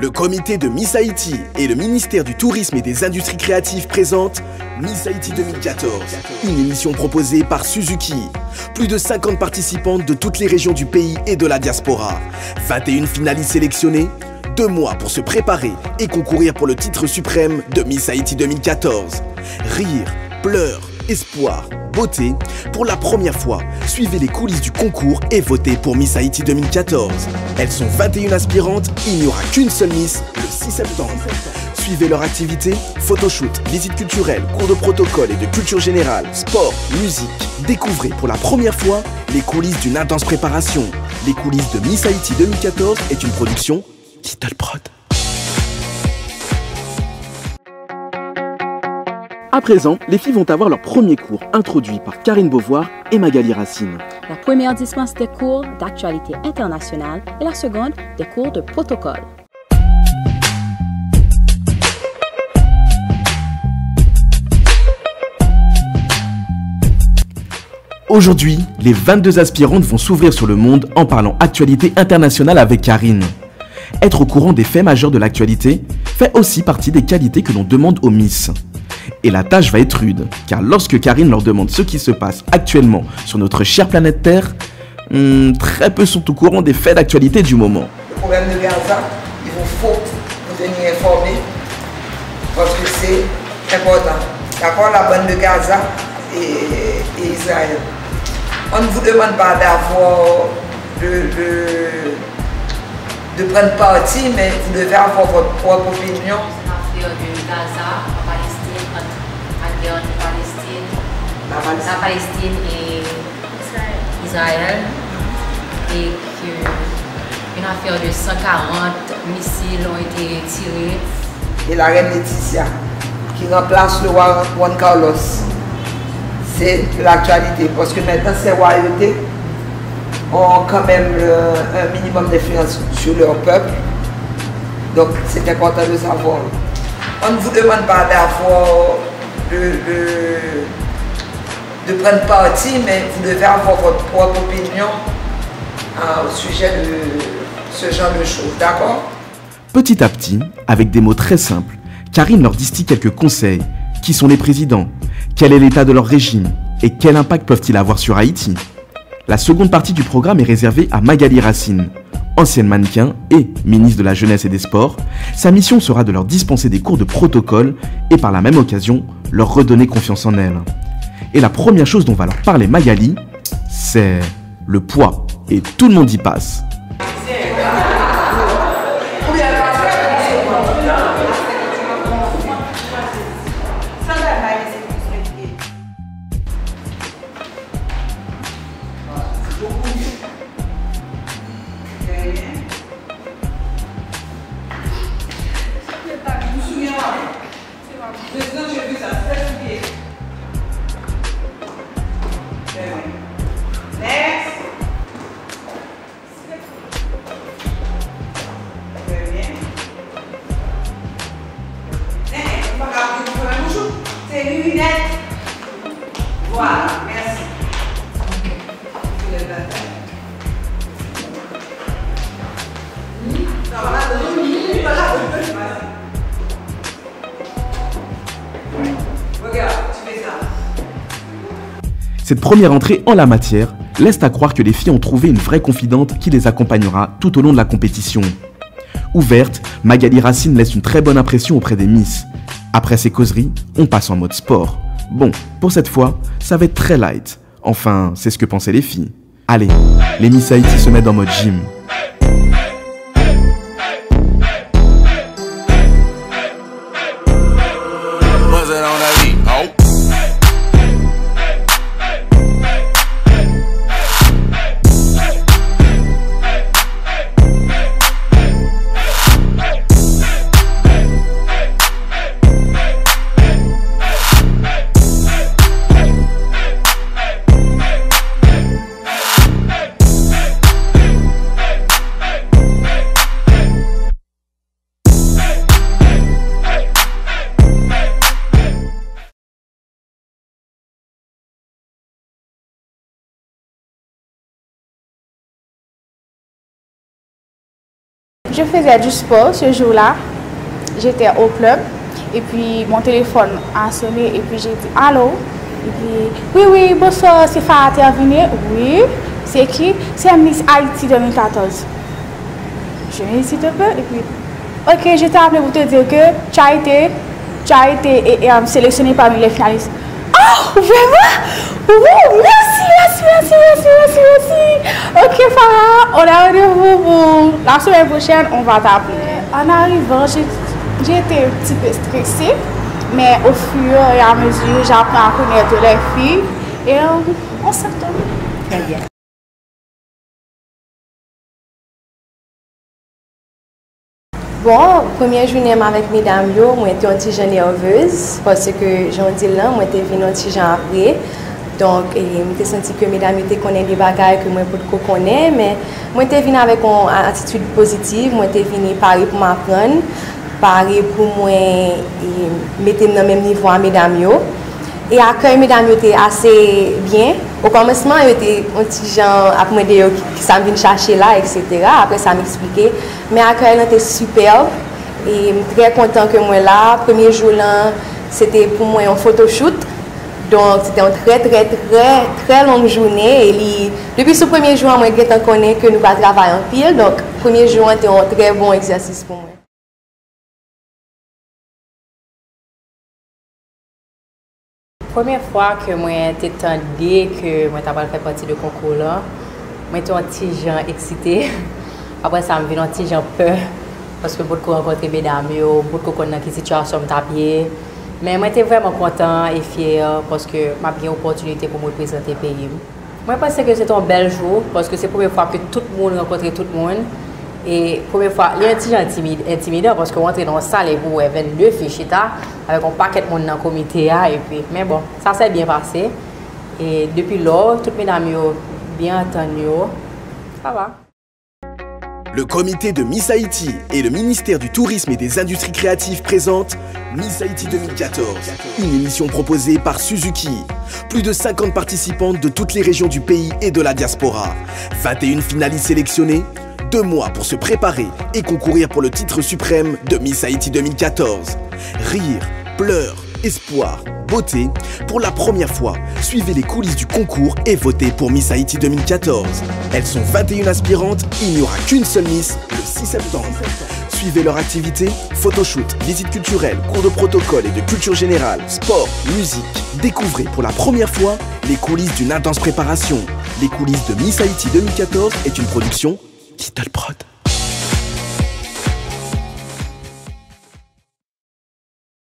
Le comité de Miss Haïti et le ministère du Tourisme et des Industries Créatives présentent Miss Haïti 2014, une émission proposée par Suzuki. Plus de 50 participantes de toutes les régions du pays et de la diaspora. 21 finalistes sélectionnées, 2 mois pour se préparer et concourir pour le titre suprême de Miss Haïti 2014. Rire, pleurs, espoir, beauté. Pour la première fois, suivez les coulisses du concours et votez pour Miss Haïti 2014. Elles sont 21 aspirantes, il n'y aura qu'une seule Miss le 6 septembre. Suivez leur activité, photoshoot, visites culturelles, cours de protocole et de culture générale, sport, musique. Découvrez pour la première fois les coulisses d'une intense préparation. Les coulisses de Miss Haïti 2014 est une production Little Prod. À présent, les filles vont avoir leur premier cours introduit par Karine Beauvoir et Magali Racine. La première dispense des cours d'actualité internationale et la seconde des cours de protocole. Aujourd'hui, les 22 aspirantes vont s'ouvrir sur le monde en parlant actualité internationale avec Karine. Être au courant des faits majeurs de l'actualité fait aussi partie des qualités que l'on demande aux Miss. Et la tâche va être rude, car lorsque Karine leur demande ce qui se passe actuellement sur notre chère planète Terre, très peu sont au courant des faits d'actualité du moment. Le problème de Gaza, il faut nous tenir informés, parce que c'est important. D'accord, la bande de Gaza et Israël. On ne vous demande pas d'avoir de prendre parti, mais vous devez avoir votre propre opinion. L'affaire de Gaza, la Palestine et Israël, et qu'une affaire de 140 missiles ont été tirés. Et la reine Laetitia, qui remplace le roi Juan Carlos. C'est l'actualité, parce que maintenant ces royautés ont quand même un minimum d'influence sur leur peuple. Donc c'est important de savoir. On ne vous demande pas d'avoir de prendre parti, mais vous devez avoir votre propre opinion au sujet de ce genre de choses, d'accord? Petit à petit, avec des mots très simples, Karine leur distille quelques conseils. Qui sont les présidents? Quel est l'état de leur régime? Et quel impact peuvent-ils avoir sur Haïti? La seconde partie du programme est réservée à Magali Racine. Ancienne mannequin et ministre de la Jeunesse et des Sports, sa mission sera de leur dispenser des cours de protocole et par la même occasion, leur redonner confiance en elle. Et la première chose dont va leur parler Magali, c'est le poids. Et tout le monde y passe. Voilà, merci. Regarde, tu fais ça. Cette première entrée en la matière laisse à croire que les filles ont trouvé une vraie confidente qui les accompagnera tout au long de la compétition. Ouverte, Magali Racine laisse une très bonne impression auprès des Miss. Après ces causeries, on passe en mode sport. Bon, pour cette fois, ça va être très light. Enfin, c'est ce que pensaient les filles. Allez, les Miss Haïti se mettent en mode gym. je faisais du sport ce jour-là. J'étais au club et puis mon téléphone a sonné et puis j'ai dit allô. Et puis oui, bonsoir, c'est Fatia venir. Oui, c'est qui? C'est Miss Haïti 2014. Je me dis s'il te plaît et puis ok, je t'ai appelé pour te dire que tu as été sélectionné parmi les finalistes. Oh, vraiment? Oh, merci. Ok, Farah, on a rendez-vous pour la semaine prochaine, on va t'appeler. En arrivant, j'ai été un petit peu stressée, mais au fur et à mesure, j'apprends à connaître les filles et on s'entend. Très bien. Bon, première journée avec mesdames, moi j'étais un petit peu nerveuse parce que j'en dis là, moi j'étais venue un petit peu après. Donc, j'ai senti que mesdames étaient connaissent des bagages que moi je connais, mais moi j'étais venue avec une attitude positive, moi j'étais venue parler pour m'apprendre, parler pour moi mettre dans le même niveau à mesdames. Et l'accueil mesdames était assez bien. Au commencement, il était un petit genre après qui ça me vient chercher là, etc. Après ça m'expliquait. Mais l'accueil était superbe et je suis très content que moi là. Le premier jour là, c'était pour moi un photoshoot. Donc c'était une très longue journée. Et depuis ce premier jour, moi je connais que nous allons travailler en pile. Donc le premier jour était un très bon exercice pour moi. Première fois que moi t'entendais que moi t'avais fait partie de concours là, moi j'étais un petit genre excité. Après ça me vient un petit genre peur parce que beaucoup rencontrer mesdames, beaucoup connaître quelle situation me taper. Mais moi j'étais vraiment content et fier parce que m'a bien opportunité pour me représenter le pays. Moi je pense que c'est un bel jour parce que c'est la première fois que tout le monde rencontre tout le monde. Et première fois, il y a un petit intimidant parce qu'on entre dans la salle et vous avez 22 fichiers avec un paquet de monde dans le comité. Et puis, mais bon, ça s'est bien passé. Et depuis là, toutes mes dames ont bien entendu. Ça va. Le comité de Miss Haïti et le ministère du Tourisme et des Industries Créatives présentent Miss Haïti 2014, une émission proposée par Suzuki. Plus de 50 participantes de toutes les régions du pays et de la diaspora. 21 finalistes sélectionnées. 2 mois pour se préparer et concourir pour le titre suprême de Miss Haïti 2014. Rire, pleurs, espoir, beauté. Pour la première fois, suivez les coulisses du concours et votez pour Miss Haïti 2014. Elles sont 21 aspirantes, il n'y aura qu'une seule Miss le 6 septembre. Suivez leur activité, photoshoot, visites culturelles, cours de protocole et de culture générale, sport, musique. Découvrez pour la première fois les coulisses d'une intense préparation. Les coulisses de Miss Haïti 2014 est une production Kittle Prod.